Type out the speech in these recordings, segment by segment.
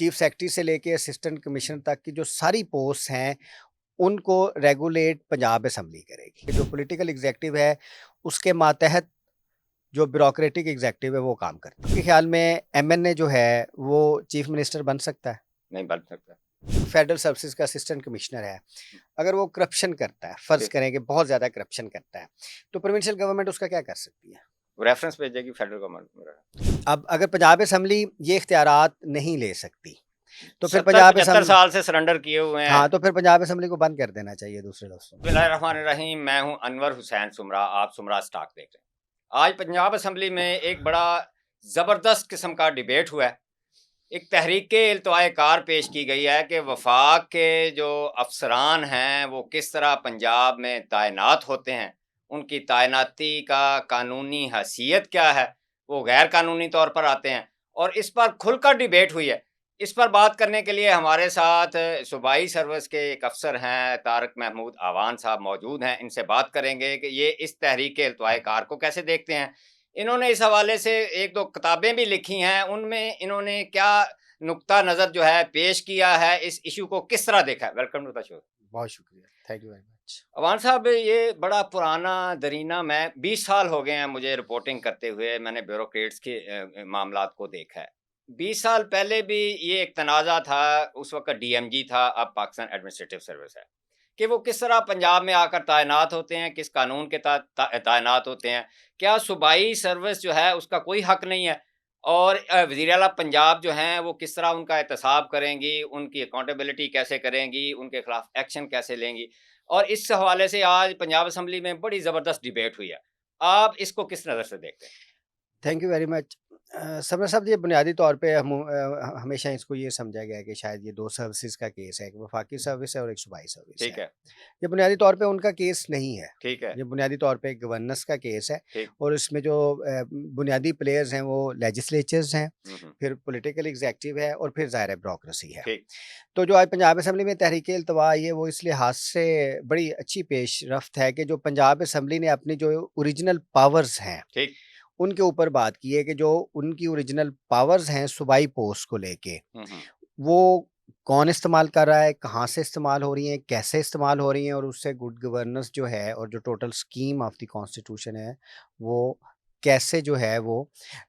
Chief secretary से लेके assistant commissioner तक की जो सारी पोस्ट हैं उनको रेगुलेट पंजाब असम्बली करेगी। जो पॉलिटिकल एग्जेक्टिव है उसके मातहत जो ब्यूरोक्रेटिक एग्जेक्टिव है वो काम करता है। आपके ख्याल में एमएनए जो है वो चीफ मिनिस्टर बन सकता है? नहीं बन सकता। फेडरल सर्विसेज का असिस्टेंट कमिश्नर है, अगर वो करप्शन करता है, फर्ज करें कि बहुत ज़्यादा करप्शन करता है, तो प्रोविंशियल गवर्नमेंट उसका क्या कर सकती है? रेफरेंस भेजेगी फेडरल गवर्नमेंट। अब अगर पंजाब असम्बली ये इख्तियारात नहीं ले सकती तो फिर 70-75 साल से सरेंडर किए हुए हैं। हाँ, तो फिर पंजाब असम्बली को बंद कर देना चाहिए। दूसरे लफ्ज़ों में बिस्मिल्लाहिर्रहमानिर्रहीम, मैं हूं अनवर हुसैन सुमरा, आप सुमरा स्टॉक देख रहे हैं। आज पंजाब असम्बली में एक बड़ा ज़बरदस्त किस्म का डिबेट हुआ है। एक तहरीक इल्तवाए कार पेश की गई है कि वफाक के जो अफसरान हैं वो किस तरह पंजाब में तैनात होते हैं, उनकी तैनाती का कानूनी हैसियत क्या है, वो गैर कानूनी तौर पर आते हैं, और इस पर खुलकर डिबेट हुई है। इस पर बात करने के लिए हमारे साथ सूबाई सर्विस के एक अफसर हैं तारक महमूद आवान साहब मौजूद हैं। इनसे बात करेंगे कि ये इस तहरीक इल्तवाए कार को कैसे देखते हैं। इन्होंने इस हवाले से 1-2 किताबें भी लिखी हैं, उनमें इन्होंने क्या नुक्ता नज़र जो है पेश किया है, इस इश्यू को किस तरह देखा है। Welcome to the show. बहुत शुक्रिया, thank you very much. Awan साहब, ये बड़ा पुराना दरीना, मैं 20 साल हो गए हैं मुझे रिपोर्टिंग करते हुए, मैंने ब्यूरोक्रेट्स के मामलात को देखा है। 20 साल पहले भी ये एक तनाज़ा था, उस वक़्त डीएमजी था, अब पाकिस्तान एडमिनिस्ट्रेटिव सर्विस है, कि वो किस तरह पंजाब में आकर तैनात होते हैं, किस कानून के तहत तैनात होते हैं। क्या सूबाई सर्विस जो है उसका कोई हक नहीं है? और वज़ीर आला पंजाब जो हैं वो किस तरह उनका एहतसाब करेंगी, उनकी अकाउंटेबिलिटी कैसे करेंगी, उनके खिलाफ एक्शन कैसे लेंगी? और इस हवाले से आज पंजाब असम्बली में बड़ी ज़बरदस्त डिबेट हुई है। आप इसको किस नज़र से देखते हैं? Thank you very much. Summer साहब, ये बुनियादी तौर पे हमेशा इसको ये समझा गया है कि शायद ये 2 सर्विसेज़ का केस है, एक वफाकी सर्विस है और एक सूबाई सर्विस है। ठीक है, ये बुनियादी तौर पे उनका केस नहीं है, ठीक है, ये बुनियादी तौर पे गवर्नेंस का केस है ठीक। और इसमें जो बुनियादी प्लेयर्स हैं वो लेजिस्लेचर्स हैं, हुँ, हुँ। फिर पॉलिटिकल एग्जेक्टिव है और फिर ज़ाहिर है ब्यूरोक्रेसी है। ठीक, तो जो आज पंजाब असम्बली में तहरीक-ए-इल्तवा आई है वो इस लिहाज से बड़ी अच्छी पेशरफ्त है कि जो पंजाब असम्बली ने अपनी जो ओरिजिनल पावर्स हैं ठीक। उनके ऊपर बात की है कि जो उनकी ओरिजिनल पावर्स हैं सूबाई पोस्ट को लेके, हुँ, हुँ। वो कौन इस्तेमाल कर रहा है, कहाँ से इस्तेमाल हो रही हैं, कैसे इस्तेमाल हो रही हैं और उससे गुड गवर्नेंस जो है और जो total scheme of the constitution है, वो कैसे जो है वो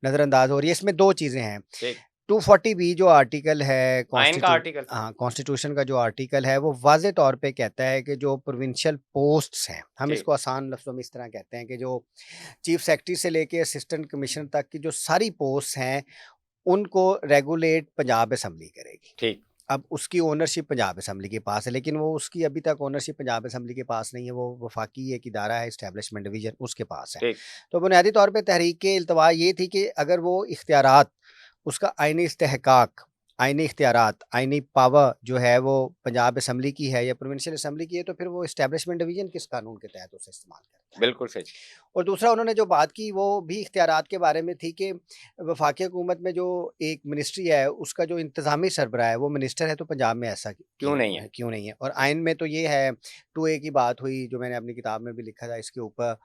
नज़रअंदाज हो रही है। इसमें 2 चीज़ें हैं। ठीक। 240 बी जो आर्टिकल है आइन का आर्टिकल। कॉन्स्टिट्यूशन का जो आर्टिकल है वो वाज़े तौर पे कहता है कि जो प्रोविंशियल पोस्ट्स हैं, हम ठीक, इसको आसान लफ्ज़ों में इस तरह कहते हैं कि जो चीफ सेक्रेटरी से लेके असिस्टेंट कमिश्नर तक की जो सारी पोस्ट हैं, उनको रेगुलेट पंजाब असम्बली करेगी। ठीक, अब उसकी ओनरशिप पंजाब असम्बली के पास है, लेकिन वो उसकी अभी तक ओनरशिप पंजाब असम्बली के पास नहीं है, वो वफाकी एक इदारा है, एस्टैब्लिशमेंट डिवीज़न, उसके पास है। ठीक। तो बुनियादी तौर पे तहरीक-ए-इल्तवा ये थी कि अगर वो इख्तियारात, उसका आइनी इस्तेहकाक, आइनी इख्तियारात, आइनी पावर जो है वो पंजाब असम्बली की है या प्रोविंशियल असम्बली की है, तो फिर वो एस्टैब्लिशमेंट डिवीज़न किस कानून के तहत उसे इस्तेमाल करता है। बिल्कुल सही। और दूसरा उन्होंने जो बात की वो भी इख्तियारात के बारे में थी कि वफाकी हुकूमत में जो एक मिनिस्ट्री है उसका जो इंतज़ामी सरबराह है वो मिनिस्टर है, तो पंजाब में ऐसा क्यों क्यों नहीं है? है, क्यों नहीं है? और आइन में तो ये है, 2A की बात हुई जो मैंने अपनी किताब में भी लिखा था इसके ऊपर,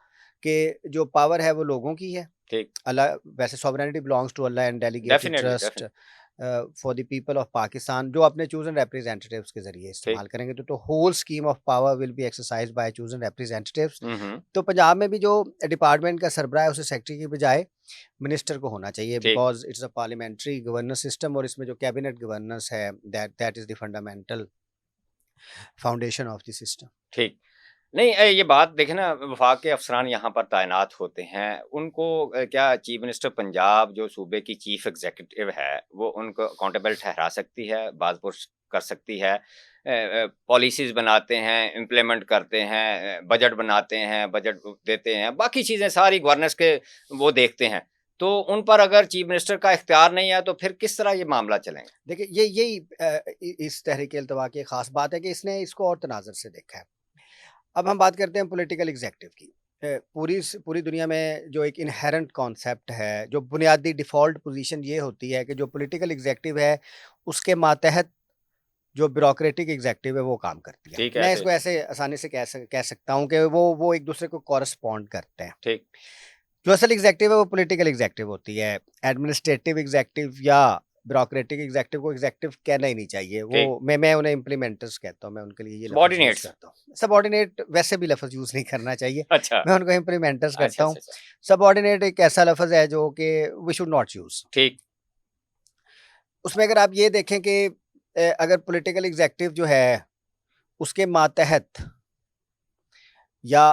कि जो पावर है वो लोगों की है। ठीक। अल्लाह, वैसे sovereignty belongs to Allah and delegated definitely, trust definitely. For the people of Pakistan, जो अपने चूज़न रिप्रेजेंटेटिव्स के ज़रिए ठीक। इस्तेमाल करेंगे तो whole scheme of power will be exercised by chosen representatives. हुँ, हुँ। तो पंजाब में भी जो डिपार्टमेंट का सरबराह है उसे सेक्रेटरी की बजाय मिनिस्टर को होना चाहिए, ठीक, because it's a parliamentary governance system और इसमें जो कैबिनेट गवर्नेंस है that is the fundamental foundation of the system. ठीक। नहीं, ये बात देखें ना, वफाक के अफ़सरान यहाँ पर तैनात होते हैं, उनको क्या चीफ़ मिनिस्टर पंजाब जो सूबे की चीफ़ एग्ज़ीक्यूटिव है, वो उनको अकाउंटेबल ठहरा सकती है, बाज़-पुरस कर सकती है। पॉलिसीज़ बनाते हैं, इम्प्लीमेंट करते हैं, बजट बनाते हैं, बजट देते हैं, बाकी चीज़ें सारी गवर्नेंस के वो देखते हैं। तो उन पर अगर चीफ़ मिनिस्टर का इख्तियार नहीं है, तो फिर किस तरह ये मामला चलेंगे? देखिए, यही इस तहरीक-ए-इल्तवा की ख़ास बात है कि इसने इसको और तनाज़ुर से देखा है। अब हम बात करते हैं पॉलिटिकल एग्जेक्टिव की। पूरी दुनिया में जो एक इनहेरेंट कॉन्सेप्ट है, जो बुनियादी डिफ़ॉल्ट पोज़ीशन ये होती है कि जो पॉलिटिकल एग्जेक्टिव है, उसके मातहत जो ब्यूरोक्रेटिक एग्जेक्टिव है, वो काम करती है। ठीक है, मैं ऐसे इसको ऐसे आसानी से कह सकता हूँ कि वो एक दूसरे को कॉरेस्पॉन्ड करते हैं। ठीक, जो असल एग्जेक्टिव है, वो पॉलिटिकल एग्जेक्टिव होती है। एडमिनिस्ट्रेटिव एग्जेक्टिव या ब्यूरोक्रेटिक एग्जीक्यूटिव को एग्जीक्यूटिव कहना ही नहीं चाहिए, ठीक। वो मैं उन्हें इम्प्लीमेंटर्स कहता हूँ, मैं उनके लिए ये लफ्ज़ यूज़ सबॉर्डिनेट्स। करता हूँ। सबऑर्डिनेट वैसे भी लफ्ज़ यूज़ नहीं करना चाहिए, अच्छा। मैं उनको इम्प्लीमेंटर्स अच्छा, करता हूँ। अच्छा, अच्छा। सबऑर्डिनेट एक ऐसा लफ्ज़ है जो कि वी शुड नॉट यूज़। ठीक। उसमें अगर आप ये देखें कि अगर पॉलिटिकल एग्जीक्यूटिव जो है, उसके मातहत या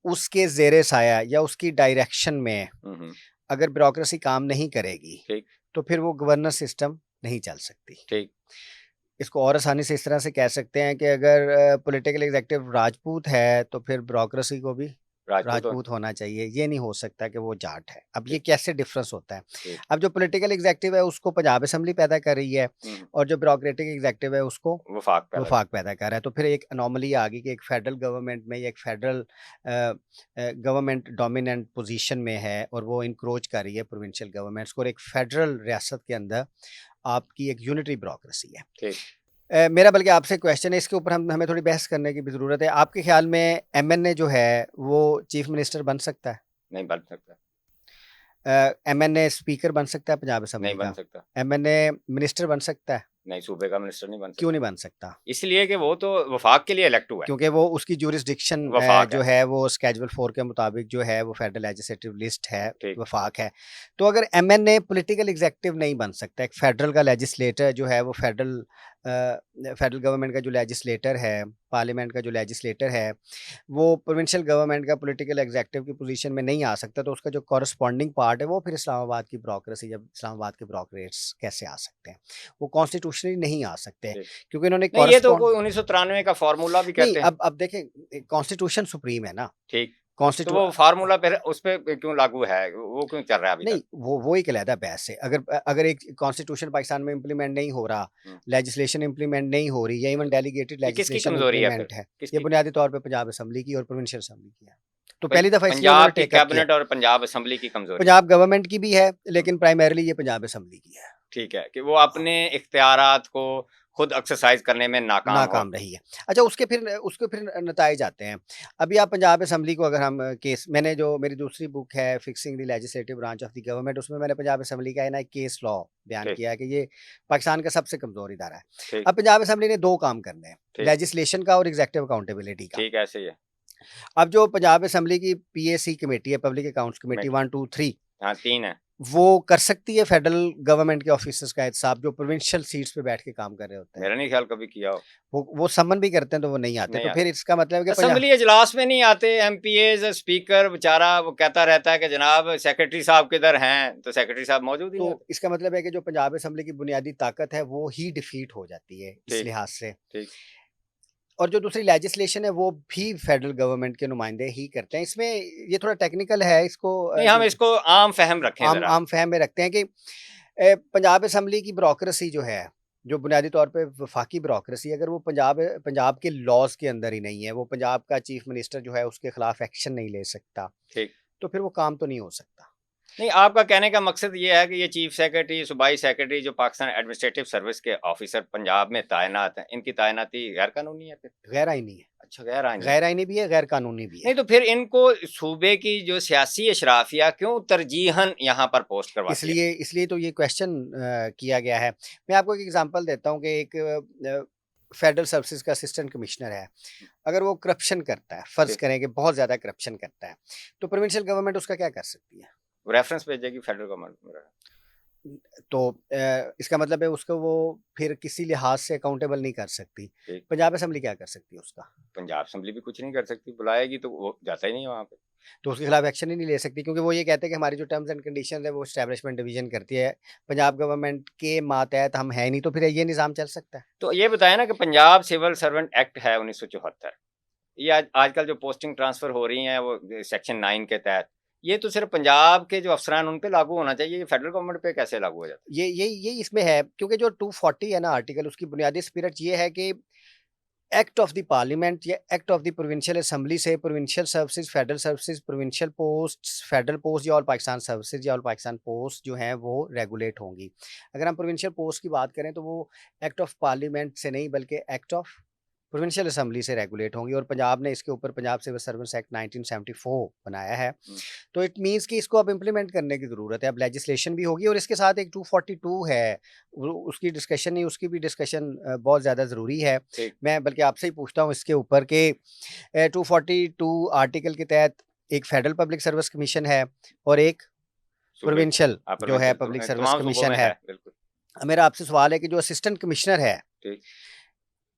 उसके ज़ेरे साया या उसकी डायरेक्शन में हुँ, हुँ। अगर ब्यूरोक्रेसी काम नहीं करेगी, ठीक, तो फिर वो गवर्नेंस सिस्टम नहीं चल सकती। ठीक। इसको और आसानी से इस तरह से कह सकते हैं कि अगर पॉलिटिकल एग्जीक्यूटिव राजपूत है, तो फिर ब्यूरोक्रेसी को भी राजपूत हो। राजपूत होना चाहिए। ये नहीं हो सकता कि वो जाट है। अब ये ठीक, कैसे डिफरेंस होता है? ठीक। अब जो पॉलिटिकल एग्जीक्यूटिव है, उसको पंजाब असेंबली पैदा कर रही है हुँ, और जो ब्यूरोक्रेटिक एग्जीक्यूटिव है, उसको वफ़ाक पैदा वफाक पैदा कर रहा है। तो फिर एक अनोमली आ गई कि एक फेडरल गवर्नमेंट में या एक फेडरल गवर्नमेंट डोमिनेंट पोजीशन में है और वो इंक्रोच कर रही है प्रोविंशियल गवर्नमेंट्स को, और एक फेडरल रियासत के अंदर आपकी एक यूनिटरी ब्यूरोक्रेसी है। ठीक। मेरा बल्कि आपसे क्वेश्चन है, इसके ऊपर हमें थोड़ी बहस करने की भी ज़रूरत है। आपके ख़्याल में एमएनए जो है वो चीफ़ मिनिस्टर बन सकता है? नहीं बन सकता, एमएनए स्पीकर बन सकता है पंजाब नहीं असेंबली बन का? सकता। एमएनए मिनिस्टर बन सकता है? नहीं, सूबे का मिनिस्टर नहीं बन क्यों सकता। नहीं बन सकता? इसलिए कि वो तो वफ़ाक के लिए इलेक्ट हुआ है, क्योंकि वो उसकी ज्यूरिसडिक्शन वफ़ाक जो है। है वो स्केड्यूल 4 के मुताबिक जो है वो फेडरल लेजिस्लेटिव लिस्ट है, ठीक। वफाक है। तो अगर एमएनए पॉलिटिकल एग्जीक्यूटिव नहीं बन सकता, एक फेडरल का लेजिस्लेटर जो है वो फेडरल गवर्नमेंट का जो लेजिस्लेटर है, पार्लियामेंट का जो लेजिस्लेटर है, वो प्रोविंशियल गवर्नमेंट का पॉलिटिकल एग्जीक्यूटिव की पोजीशन में नहीं आ सकता, तो उसका जो कॉरस्पॉन्डिंग पार्ट है वो फिर इस्लामाबाद की ब्यूरोक्रेसी या इस्लामाबाद के ब्यूरोक्रेट्स कैसे आ सकते हैं? वो कॉन्स्टिट्यूशनली नहीं आ सकते, ठीक। क्योंकि इन्होंने नहीं, ये तो कॉरस्पॉन्ड कोई 1993 का फ़ॉर्मूला भी नहीं, कहते हैं। अब देखें, कॉन्स्टिट्यूशन सुप्रीम है ना, ठीक। तो कॉन्स्टिट्यू वो फ़ॉर्मूला फिर उस पे क्यों लागू है? वो क्यों चल रहा है अभी नहीं, तक? वो एक अलहदा बहस है। अगर एक कॉन्स्टिट्यूशन पाकिस्तान में इम्प्लीमेंट नहीं हो रहा, हुँ। लेजिस्लेशन इम्प्लीमेंट नहीं हो रही या इवन डेलीगेटेड ये किसकी लेजिस्लेशन कमज़ोरी है फिर? इम्प्लीमेंट है, ये किसकी? बुनियादी तौर पे पंजाब असेंबली की और प्रोविंशियल असेंबली की है। तो पं पहली दफ़ा इसलिए उन्होंने पंजाब की टेक अप किया। कैबिनेट और पंजाब असेंबली की कमज़ोरी है। पंजाब गवर्नमेंट की भी है, हुँ। लेकिन प्राइमरीली ये पंजाब असेंबली की है। ठीक है, कि वो अपने इख्तियारात को खुद एक्सरसाइज़ करने में नाकाम हो। नाकाम रही है। अच्छा, उसके फिर नताइज आते हैं। अभी आप पंजाब असेंबली को अगर हम केस, मैंने जो मेरी दूसरी बुक है fixing the legislative branch of the government, उसमें मैंने पंजाब असेंबली का है ना एक केस लॉ बयान ठीक, किया है कि ये पाकिस्तान का सबसे कमज़ोर इदारा है। ठीक, अब पंजाब असेंबली ने 2 काम करने हैं, ठीक, लेजिस्लेशन का और एग्जीक्यूटिव अकाउंटेबिलिटी का। ठीक ऐसे ही है। अब जो पंजाब असेंबली की पीएसी कमेटी है, पब्लिक अकाउंट्स कमेटी कमेटी 1, 2, 3, हाँ, 3 है। वो कर सकती है फेडरल गवर्नमेंट के ऑफिसर्स का एहतसाब जो प्रोविंशियल सीट्स पे बैठ के काम कर रहे होते हैं। मेरा नहीं ख्याल कभी किया हो। वो समन भी करते हैं तो वो नहीं आते। नहीं तो फिर आता। इसका मतलब है कि पंजा असेंबली इजलास में नहीं आते, एमपीएज़ स्पीकर बेचारा वो कहता रहता है कि जनाब सेक्रेटरी साहब किधर हैं? तो सेक्रेटरी साहब मौजूद ही तो नहीं होते। इसका मतलब है कि जो पंजाब असेंबली की बुनियादी ताकत है वो ही डिफीट हो जाती है इस ठीक, लिहाज से। ठीक। और जो दूसरी लेजिस्लेशन है वो भी फेडरल गवर्नमेंट के नुमाइंदे ही करते हैं। इसमें ये थोड़ा टेक्निकल है, इसको नहीं, हम इसको आम फ़हम रखें आम ज़रा। आम फहम में रखते हैं कि पंजाब असेंबली की ब्यूरोक्रेसी जो है, जो बुनियादी तौर पे वफाकी ब्यूरोक्रेसी, अगर वो पंजाब के लॉज़ के अंदर ही नहीं है, वो पंजाब का चीफ मिनिस्टर जो है उसके खिलाफ एक्शन नहीं ले सकता, ठीक। तो फिर वो काम तो नहीं हो सकता। नहीं, आपका कहने का मकसद ये है कि ये चीफ सेक्रेटरी, सूबाई सेक्रेटरी जो पाकिस्तान एडमिनिस्ट्रेटिव सर्विस के ऑफिसर पंजाब में तैनात हैं, इनकी तैनाती गैर कानूनी है फिर? गैर आइनी है। अच्छा, गैर आईनी है। गैर आइनी भी है, गैर कानूनी भी नहीं, है। तो फिर इनको सूबे की जो सियासी अशराफिया क्यों तरजीहन यहाँ पर पोस्ट करवाती है? इसलिए तो ये क्वेश्चन किया गया है। मैं आपको एक एग्ज़ाम्पल देता हूँ कि एक फेडरल सर्विसेज़ का असिस्टेंट कमिश्नर है। अगर वो करप्शन करता है, फ़र्ज़ ठीक। करें कि बहुत ज़्यादा करप्शन करता है, तो प्रोविंशियल गवर्नमेंट उसका क्या कर सकती है? रेफरेंस भेजेगी फेडरल गवर्नमेंट में। तो इसका मतलब है उसको वो फिर किसी लिहाज से अकाउंटेबल नहीं कर सकती। ठीक। पंजाब असेंबली क्या कर सकती है उसका? पंजाब असेंबली भी कुछ नहीं कर सकती, बुलाएगी तो वो जाता ही नहीं है वहाँ पे। तो उसके खिलाफ एक्शन ही नहीं ले सकती, क्योंकि वो ये कहते हैं कि हमारी जो टर्म्स एंड कंडीशंस है वो एस्टैब्लिशमेंट डिवीज़न करती है। पंजाब गवर्नमेंट के मातहत हम हैं नहीं, तो फिर ये निज़ाम चल सकता है? तो ये बताया ना कि पंजाब सिविल सर्वेंट एक्ट है 1974, ये आजकल जो पोस्टिंग ट्रांसफ़र हो रही हैं वो सेक्शन 9 के तहत, ये तो सिर्फ़ पंजाब के जो अफ़सरान उन पे लागू होना चाहिए, ये फेडरल गवर्नमेंट पे कैसे लागू हो जाता है? यही इसमें है, क्योंकि जो 240 है ना आर्टिकल, उसकी बुनियादी स्पिरिट ये है कि एक्ट ऑफ द पार्लियामेंट या act of the provincial assembly से provincial services, federal services, provincial posts, federal post या ऑल पाकिस्तान सर्विसेज या ऑल पाकिस्तान पोस्ट जो हैं वो रेगुलेट होंगी। अगर हम प्रोविंशियल पोस्ट की बात करें तो वो एक्ट ऑफ पार्लियामेंट से नहीं बल्कि एक्ट ऑफ प्रोविंशियल असम्बली से रेगुलेट होंगी और पंजाब ने इसके ऊपर पंजाब सिविल सर्विस एक्ट 1974 बनाया है। तो इट मीन्स कि इसको अब इम्प्लीमेंट करने की ज़रूरत है। अब लेजिस्लेशन भी होगी और इसके साथ एक 242 है, उसकी डिस्कशन नहीं, उसकी भी डिस्कशन बहुत ज़्यादा ज़रूरी है। मैं बल्कि आपसे ही पूछता हूँ इसके ऊपर कि 242 आर्टिकल के तहत एक फेडरल पब्लिक सर्विस कमीशन है और एक प्रोविंशियल जो है पब्लिक सर्विस कमीशन है। मेरा आपसे सवाल है कि जो असिस्टेंट कमिश्नर है,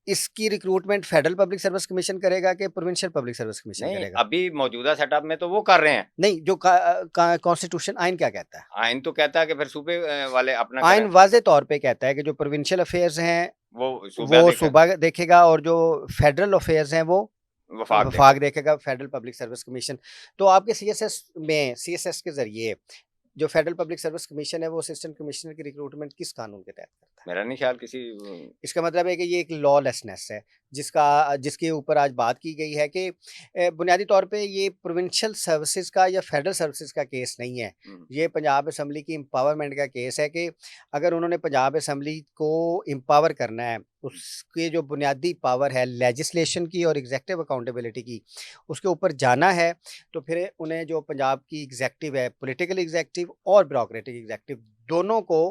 इसकी recruitment federal public service commission करेगा कि प्रोविंशियल पब्लिक सर्विस कमीशन करेगा? अभी मौजूदा सेटअप में तो वो कर रहे हैं। नहीं, जो कॉन्स्टिट्यूशन आइन क्या कहता है? आइन तो कहता है कि फिर सूबे वाले अपना आइन वाज़े तौर पे कहता है कि जो प्रोविंशियल अफेयर्स हैं वो सूबा देखेगा और जो फेडरल अफेयर्स हैं वो वफाक देखेगा, फेडरल पब्लिक सर्विस कमीशन। तो आपके सीएसएस के जरिए जो फेडरल पब्लिक सर्विस कमीशन है वो असिस्टेंट कमिश्नर की रिक्रूटमेंट किस कानून के तहत करता है? मेरा नहीं ख्याल किसी। इसका मतलब है कि ये एक लॉलेसनेस है जिसके ऊपर आज बात की गई है कि बुनियादी तौर पे ये प्रोविंशियल सर्विसेज का या फेडरल सर्विसेज का केस नहीं है। ये पंजाब असम्बली की एम्पावरमेंट का केस है कि अगर उन्होंने पंजाब असम्बली को एम्पावर करना है, उसके जो बुनियादी पावर है लेजिस्लेशन की और एग्जेक्टिव अकाउंटेबिलिटी की, उसके ऊपर जाना है, तो फिर उन्हें जो पंजाब की एग्जेक्टिव है, पॉलिटिकल एग्जेक्टिव और ब्यूरोक्रेटिक एग्जेक्टिव, दोनों को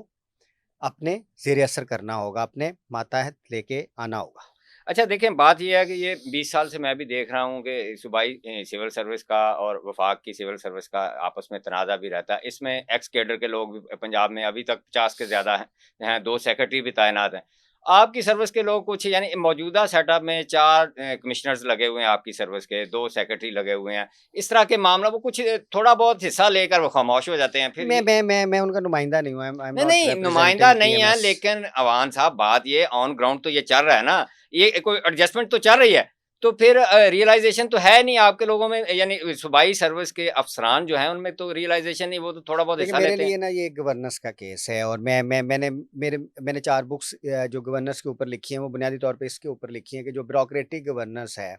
अपने ज़ेर असर करना होगा, अपने मातहत लेके आना होगा। अच्छा देखें, बात ये है कि ये 20 साल से मैं भी देख रहा हूँ कि सूबाई सिविल सर्विस का और वफाक की सिविल सर्विस का आपस में तनाज़ा भी रहता है। इसमें एक्स कैडर के लोग भी पंजाब में अभी तक 50 के ज़्यादा हैं, 2 सेक्रेटरी भी तैनात हैं। आपकी सर्विस के लोग कुछ यानी मौजूदा सेटअप में 4 कमिश्नर्स लगे हुए हैं आपकी सर्विस के, 2 सेक्रेटरी लगे हुए हैं। इस तरह के मामला वो कुछ थोड़ा बहुत हिस्सा लेकर वो खामोश हो जाते हैं। फिर मैं उनका नुमाइंदा नहीं हूँ। नहीं, नुमाइंदा नहीं है, लेकिन अवान साहब बात ये ऑन ग्राउंड तो ये चल रहा है ना, ये कोई एडजस्टमेंट तो चल रही है। तो फिर रियलाइजेशन तो है नहीं आपके लोगों में, यानी सूबाई सर्विस के अफसरान जो हैं उनमें तो रियलाइजेशन नहीं, वो तो थोड़ा बहुत हिस्सा लेते हैं। मेरे लिए ना ये गवर्नेंस का केस है और मैंने 4 बुक्स जो गवर्नेंस के ऊपर लिखी हैं वो बुनियादी तौर पे इसके ऊपर लिखी हैं कि जो ब्यूरोक्रेटिक गवर्नेंस है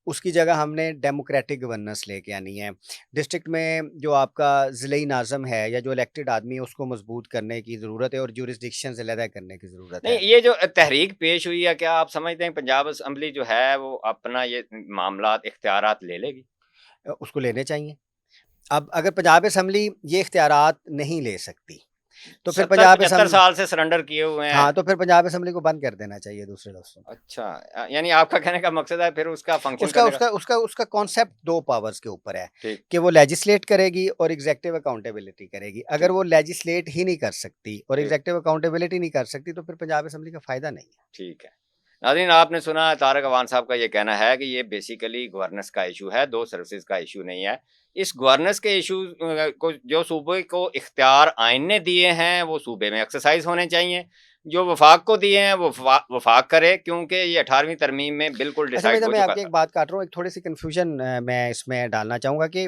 उसकी जगह हमने डेमोक्रेटिक गवर्नेंस लेके आनी है। डिस्ट्रिक्ट में जो आपका ज़िले नाज़म है या जो इलेक्टेड आदमी है उसको मजबूत करने की ज़रूरत है और ज्यूरिसडिक्शन से अलग करने की ज़रूरत है। नहीं, ये जो तहरीक पेश हुई है, क्या आप समझते हैं पंजाब असम्बली जो है वो अपना ये मामलात इख्तियारात ले लेगी? उसको लेने चाहिए। अब अगर पंजाब असम्बली ये इख्तियारात नहीं ले सकती तो फिर पंजाब 75 साल से सरेंडर किए हुए हैं। हाँ, तो फिर पंजाब असम्बली को बंद कर देना चाहिए दूसरे लफ्ज़ों में। अच्छा, यानी आपका कहने का मकसद है फिर उसका फंक्शन उसका कॉन्सेप्ट 2 पावर्स के ऊपर है कि वो लेजिस्लेट करेगी और एग्जेक्टिव अकाउंटेबिलिटी करेगी। अगर वो लेजिस्लेट ही नहीं कर सकती और एग्जेक्टिव अकाउंटेबिलिटी नहीं कर सकती तो फिर पंजाब असम्बली का फ़ायदा नहीं है। ठीक है। नाज़रीन, आपने सुना तारिक अवान साहब का ये कहना है कि ये बेसिकली गवर्नेंस का इशू है, 2 सर्विसेज का इशू नहीं है। इस गवर्नेंस के इशू को जो सूबे को इख्तियार आइन ने दिए हैं वो सूबे में एक्सरसाइज होने चाहिए। जो वफाक को दिए हैं वो वफाक करे, क्योंकि ये 18वीं तरमीम में बिल्कुल डिसाइड हो मैं चुका आपकी एक बात काट रहा हूँ, एक थोड़ी सी कन्फ्यूजन मैं इसमें डालना चाहूँगा कि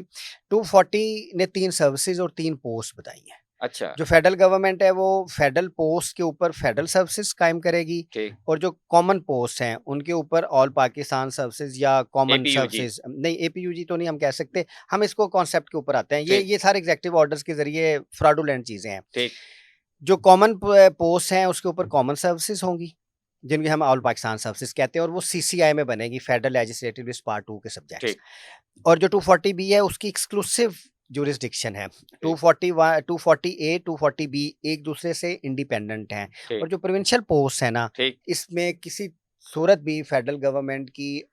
240 ने 3 सर्विसेज और 3 पोस्ट बताई हैं। अच्छा, जो फेडरल गवर्नमेंट है वो फेडरल पोस्ट के ऊपर फेडरल सर्विसेज कायम करेगी और जो कॉमन पोस्ट हैं उनके ऊपर ऑल पाकिस्तान सर्विसेज या कॉमन सर्विसेज नहीं, एपीयूजी तो नहीं हम कह सकते, हम इसको कॉन्सेप्ट के ऊपर आते हैं। ये सारे एग्जेक्टिव ऑर्डर्स के जरिए फ्रॉडुलेंट चीज़ें हैं। जो कॉमन पोस्ट हैं उसके ऊपर कॉमन सर्विसेज होंगी जिनके हम ऑल पाकिस्तान सर्विसेज कहते हैं और वो सीसीआई में बनेगी, फेडरल लेजिस्लेटिव लिस्ट पार्ट 2 के सब्जेक्ट्स। और जो 240 बी है उसकी एक्सक्लूसिव ज्यूरिसडिक्शन है। 240A 240 बी एक दूसरे से इंडिपेंडेंट हैं और जो प्रोविंशियल पोस्ट है ना, इसमें किसी सूरत भी फेडरल गवर्नमेंट की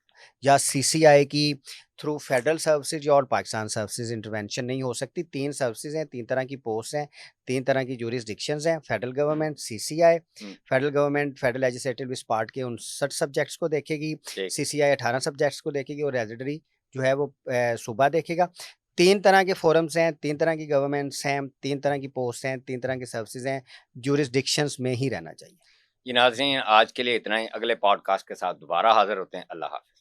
या सीसीआई की थ्रू फेडरल सर्विसेज और पाकिस्तान सर्विसेज इंटरवेंशन नहीं हो सकती। 3 सर्विसेज हैं, 3 तरह की पोस्ट हैं, 3 तरह की ज्यूरिसडिक्शंस हैं। Federal government, CCI, federal government federal legislative list part के 59 सब्जेक्ट्स को देखेगी, सीसीआई 18 सब्जेक्ट्स को देखेगी और रेजिडरी जो है वो सूबा देखेगा। 3 तरह के फोरम्स हैं, 3 तरह की गवर्नमेंट्स हैं, 3 तरह की पोस्ट हैं, 3 तरह की सर्विसेज हैं, ज्यूरिसडिक्शंस में ही रहना चाहिए। जी नाज़रीन, आज के लिए इतना ही। अगले पॉडकास्ट के साथ दोबारा हाजिर होते हैं। अल्लाह हाफ़िज़।